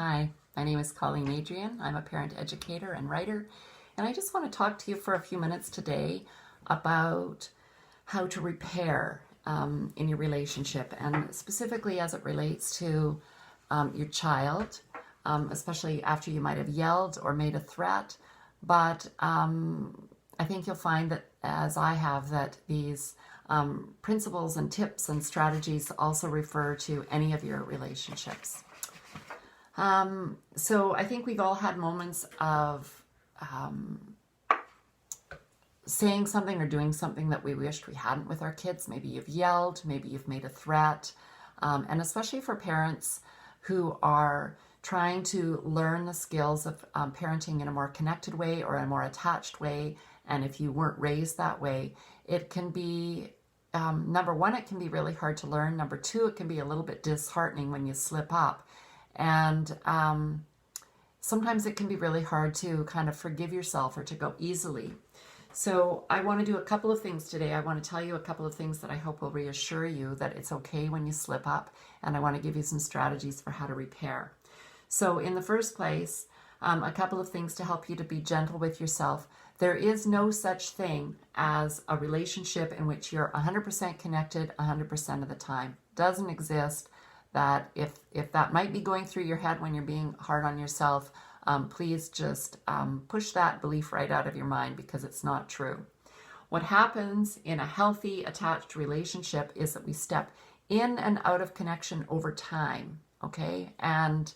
Hi, my name is Colleen Adrian. I'm a parent educator and writer, and I just want to talk to you for a few minutes today about how to repair in your relationship, and specifically as it relates to your child, especially after you might have yelled or made a threat. But I think you'll find that, as I have, that these principles and tips and strategies also refer to any of your relationships. So I think we've all had moments of saying something or doing something that we wished we hadn't with our kids. Maybe you've yelled, maybe you've made a threat, and especially for parents who are trying to learn the skills of parenting in a more connected way or a more attached way. And if you weren't raised that way, it can be, number one, it can be really hard to learn. Number two, it can be a little bit disheartening when you slip up. And sometimes it can be really hard to kind of forgive yourself or to go easily. So I want to do a couple of things today. I want to tell you a couple of things that I hope will reassure you that it's okay when you slip up. And I want to give you some strategies for how to repair. So in the first place, a couple of things to help you to be gentle with yourself. There is no such thing as a relationship in which you're 100% connected 100% of the time. Doesn't exist. That if that might be going through your head when you're being hard on yourself, please just push that belief right out of your mind, because it's not true. What happens in a healthy, attached relationship is that we step in and out of connection over time, okay? And,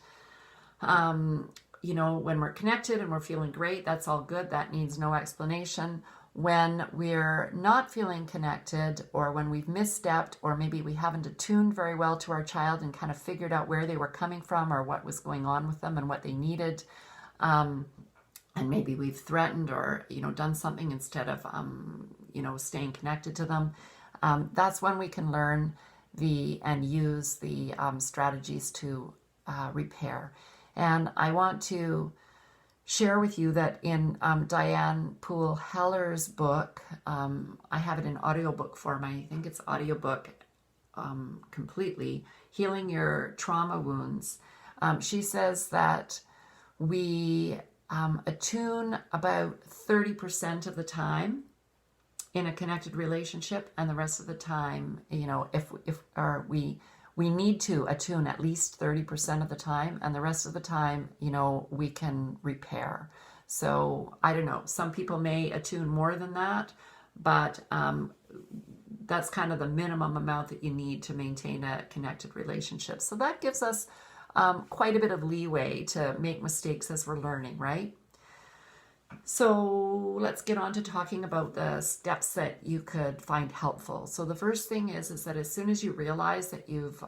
when we're connected and we're feeling great, that's all good. That needs no explanation. When we're not feeling connected, or when we've misstepped, or maybe we haven't attuned very well to our child and kind of figured out where they were coming from or what was going on with them and what they needed, and maybe we've threatened or done something instead of staying connected to them, that's when we can learn and use the strategies to repair. And I want to share with you that in Diane Poole Heller's book, I have it in audiobook form. I think it's audiobook completely, Healing Your Trauma Wounds. She says that we attune about 30% of the time in a connected relationship, and the rest of the time, we need to attune at least 30% of the time, and the rest of the time, we can repair. So I don't know, some people may attune more than that, but that's kind of the minimum amount that you need to maintain a connected relationship. So that gives us quite a bit of leeway to make mistakes as we're learning, right? So let's get on to talking about the steps that you could find helpful. So the first thing is that as soon as you realize that you've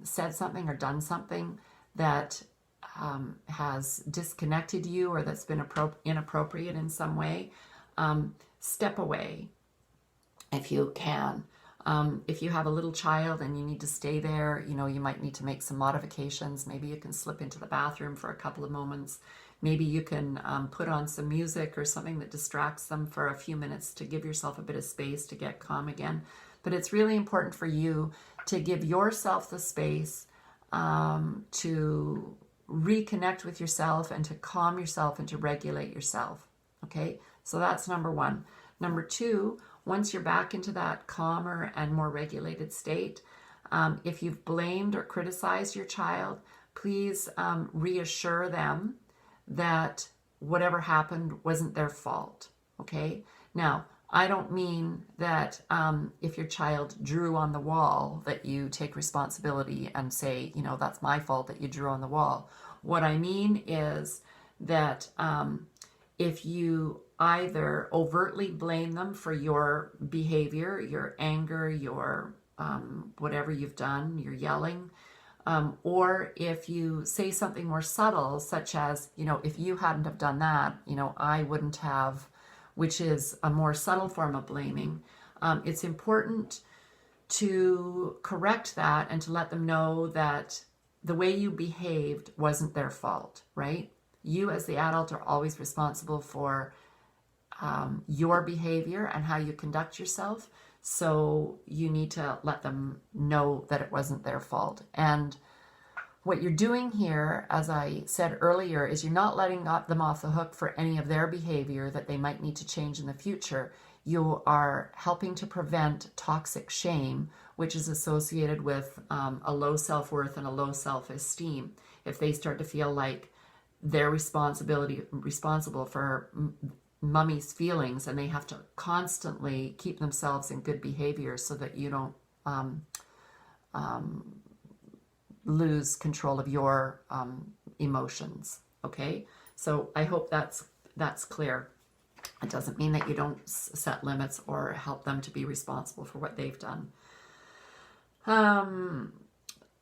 said something or done something that has disconnected you, or that's been inappropriate in some way, step away if you can. If you have a little child and you need to stay there, you might need to make some modifications. Maybe you can slip into the bathroom for a couple of moments. Maybe you can put on some music or something that distracts them for a few minutes to give yourself a bit of space to get calm again. But it's really important for you to give yourself the space to reconnect with yourself and to calm yourself and to regulate yourself. Okay, so that's number one. Number two, once you're back into that calmer and more regulated state, if you've blamed or criticized your child, please reassure them that whatever happened wasn't their fault, okay? Now, I don't mean that if your child drew on the wall that you take responsibility and say, that's my fault that you drew on the wall. What I mean is that if you either overtly blame them for your behavior, your anger, your whatever you've done, your yelling, or if you say something more subtle, such as, if you hadn't have done that, I wouldn't have, which is a more subtle form of blaming. It's important to correct that and to let them know that the way you behaved wasn't their fault, right? You as the adult are always responsible for your behavior and how you conduct yourself. So you need to let them know that it wasn't their fault. And what you're doing here, as I said earlier, is you're not letting them off the hook for any of their behavior that they might need to change in the future. You are helping to prevent toxic shame, which is associated with a low self-worth and a low self-esteem. If they start to feel like they're responsible for mummy's feelings, and they have to constantly keep themselves in good behavior so that you don't lose control of your emotions. Okay, so I hope that's clear. It doesn't mean that you don't set limits or help them to be responsible for what they've done.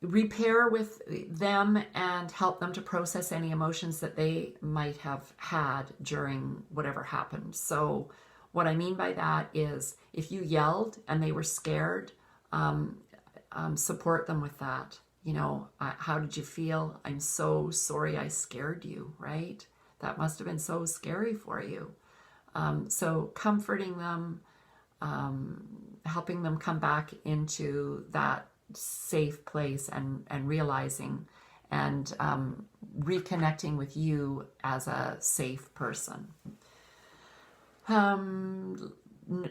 Repair with them and help them to process any emotions that they might have had during whatever happened. So what I mean by that is, if you yelled and they were scared, support them with that. You know, how did you feel? I'm so sorry I scared you, right? That must have been so scary for you. So comforting them, helping them come back into that safe place and realizing and reconnecting with you as a safe person.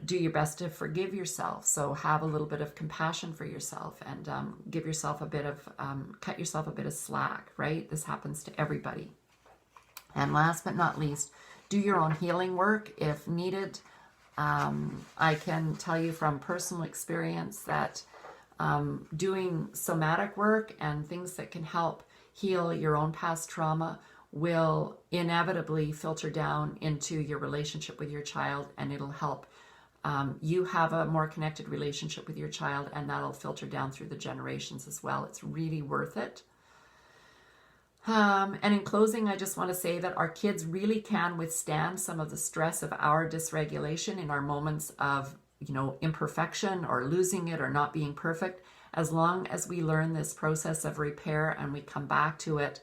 Do your best to forgive yourself. So have a little bit of compassion for yourself and give yourself a bit of, cut yourself a bit of slack, right? This happens to everybody. And last but not least, do your own healing work if needed. I can tell you from personal experience that doing somatic work and things that can help heal your own past trauma will inevitably filter down into your relationship with your child, and it'll help you have a more connected relationship with your child, and that'll filter down through the generations as well. It's really worth it. And in closing, I just want to say that our kids really can withstand some of the stress of our dysregulation in our moments of, you know, imperfection or losing it or not being perfect, as long as we learn this process of repair and we come back to it,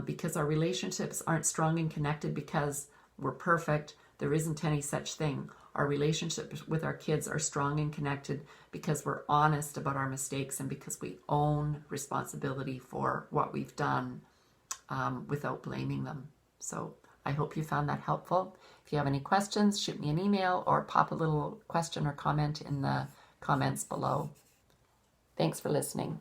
because our relationships aren't strong and connected because we're perfect. There isn't any such thing. Our relationships with our kids are strong and connected because we're honest about our mistakes and because we own responsibility for what we've done, without blaming them. So I hope you found that helpful. If you have any questions, shoot me an email or pop a little question or comment in the comments below. Thanks for listening.